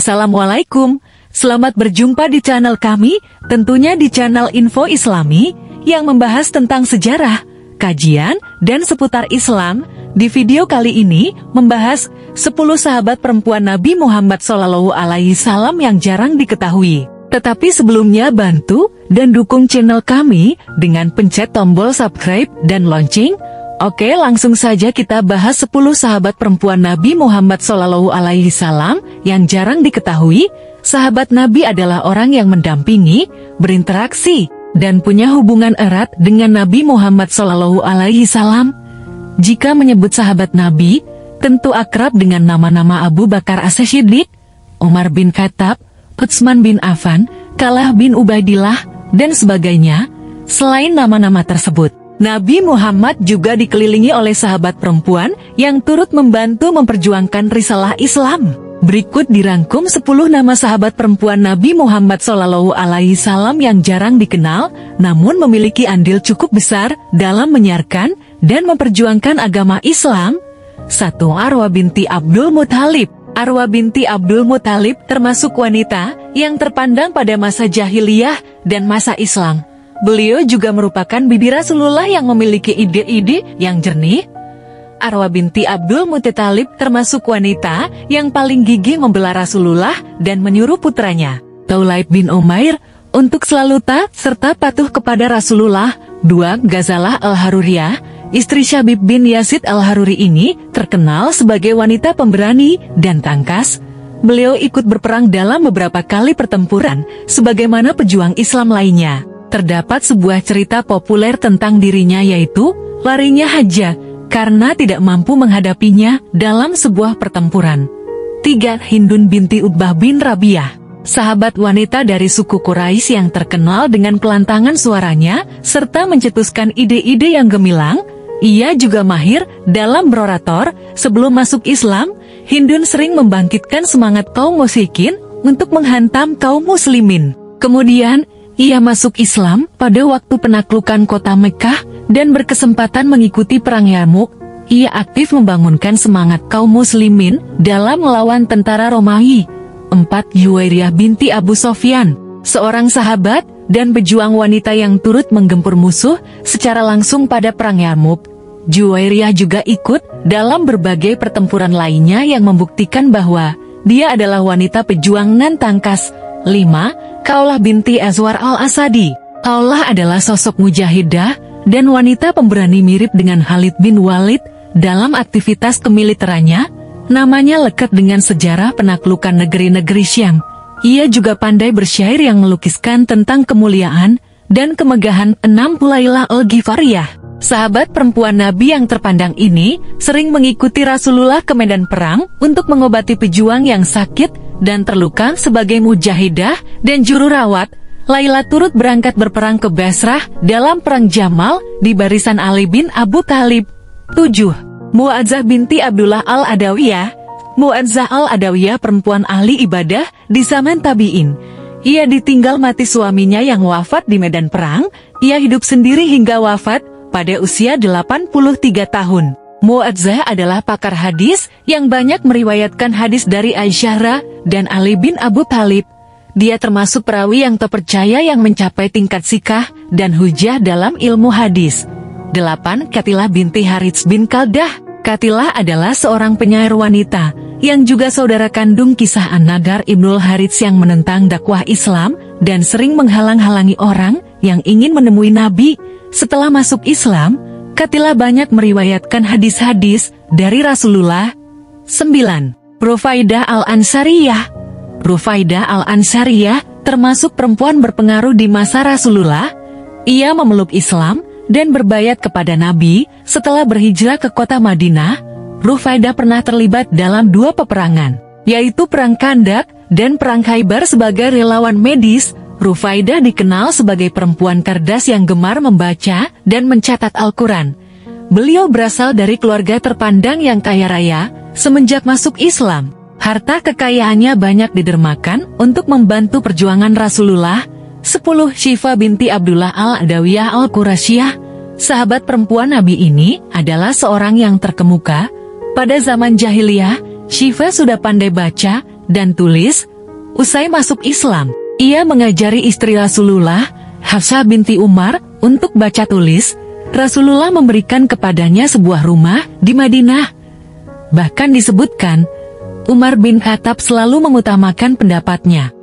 Assalamualaikum, selamat berjumpa di channel kami, tentunya di channel Info Islami, yang membahas tentang sejarah, kajian, dan seputar Islam. Di video kali ini, membahas 10 sahabat perempuan Nabi Muhammad SAW yang jarang diketahui. Tetapi sebelumnya bantu dan dukung channel kami dengan pencet tombol subscribe dan lonceng. Oke, langsung saja kita bahas 10 sahabat perempuan Nabi Muhammad SAW yang jarang diketahui. Sahabat Nabi adalah orang yang mendampingi, berinteraksi, dan punya hubungan erat dengan Nabi Muhammad SAW. Jika menyebut sahabat Nabi, tentu akrab dengan nama-nama Abu Bakar As-Siddiq, Umar bin Khattab, Utsman bin Affan, Talhah bin Ubaidillah, dan sebagainya. Selain nama-nama tersebut, Nabi Muhammad juga dikelilingi oleh sahabat perempuan yang turut membantu memperjuangkan risalah Islam. Berikut dirangkum 10 nama sahabat perempuan Nabi Muhammad SAW yang jarang dikenal, namun memiliki andil cukup besar dalam menyiarkan dan memperjuangkan agama Islam. 1. Arwa binti Abdul Muthalib. Arwa binti Abdul Muthalib termasuk wanita yang terpandang pada masa jahiliyah dan masa Islam. Beliau juga merupakan bibi Rasulullah yang memiliki ide-ide yang jernih. Arwa binti Abdul Muthalib termasuk wanita yang paling gigih membela Rasulullah dan menyuruh putranya, Taulaib bin Umair, untuk selalu taat serta patuh kepada Rasulullah. 2. Ghazalah al-Haruriyah. Istri Syabib bin Yazid al-Haruri ini terkenal sebagai wanita pemberani dan tangkas. Beliau ikut berperang dalam beberapa kali pertempuran, sebagaimana pejuang Islam lainnya. Terdapat sebuah cerita populer tentang dirinya, yaitu larinya Hajjah karena tidak mampu menghadapinya dalam sebuah pertempuran. 3. Hindun binti Utbah bin Rabi'ah. Sahabat wanita dari suku Quraisy yang terkenal dengan kelantangan suaranya serta mencetuskan ide-ide yang gemilang. Ia juga mahir dalam berorator. Sebelum masuk Islam, Hindun sering membangkitkan semangat kaum musyrikin untuk menghantam kaum muslimin. Kemudian, ia masuk Islam pada waktu penaklukan kota Mekkah dan berkesempatan mengikuti perang Yarmuk. Ia aktif membangunkan semangat kaum muslimin dalam melawan tentara Romawi. 4. Juwairiyah binti Abu Sofyan. Seorang sahabat dan pejuang wanita yang turut menggempur musuh secara langsung pada perang Yarmuk. Juwairiyah juga ikut dalam berbagai pertempuran lainnya yang membuktikan bahwa dia adalah wanita pejuang nan tangkas. 5. Khawlah binti Azwar al-Asadi. Khawlah adalah sosok mujahidah dan wanita pemberani mirip dengan Khalid bin Walid dalam aktivitas kemiliterannya. Namanya lekat dengan sejarah penaklukan negeri-negeri Syam. Ia juga pandai bersyair yang melukiskan tentang kemuliaan dan kemegahan 6. Hulailah al-Ghifariyah. Sahabat perempuan Nabi yang terpandang ini sering mengikuti Rasulullah ke medan perang untuk mengobati pejuang yang sakit dan terluka sebagai mujahidah dan juru rawat. Laila turut berangkat berperang ke Basrah dalam perang Jamal di barisan Ali bin Abu Thalib. 7. Mu'adzah binti Abdullah al-Adawiyah. Mu'adzah al-Adawiyah perempuan ahli ibadah di zaman tabi'in. Ia ditinggal mati suaminya yang wafat di medan perang. Ia hidup sendiri hingga wafat pada usia 83 tahun. Mu'adzah adalah pakar hadis yang banyak meriwayatkan hadis dari Aisyah dan Ali bin Abu Thalib. Dia termasuk perawi yang terpercaya yang mencapai tingkat sikah dan hujah dalam ilmu hadis. 8. Katilah binti Harits bin Kaldah. Katilah adalah seorang penyair wanita yang juga saudara kandung kisah An-Nadar Ibnul Harits yang menentang dakwah Islam dan sering menghalang-halangi orang yang ingin menemui Nabi. Setelah masuk Islam, Katilah banyak meriwayatkan hadis-hadis dari Rasulullah. 9. Rufaidah al-Ansariyah. Rufaidah al-Ansariyah termasuk perempuan berpengaruh di masa Rasulullah. Ia memeluk Islam dan berbayat kepada Nabi setelah berhijrah ke kota Madinah. Rufaidah pernah terlibat dalam 2 peperangan, yaitu Perang Khandak dan Perang Khaybar sebagai relawan medis. Rufaidah dikenal sebagai perempuan cerdas yang gemar membaca dan mencatat Al-Quran. Beliau berasal dari keluarga terpandang yang kaya raya. Semenjak masuk Islam, harta kekayaannya banyak didermakan untuk membantu perjuangan Rasulullah. 10. Syifa binti Abdullah al-Adawiyah al-Qurasyiyah. Sahabat perempuan Nabi ini adalah seorang yang terkemuka. Pada zaman jahiliyah, Syifa sudah pandai baca dan tulis. Usai masuk Islam, ia mengajari istri Rasulullah, Hafsah binti Umar, untuk baca tulis. Rasulullah memberikan kepadanya sebuah rumah di Madinah. Bahkan disebutkan, Umar bin Khattab selalu mengutamakan pendapatnya.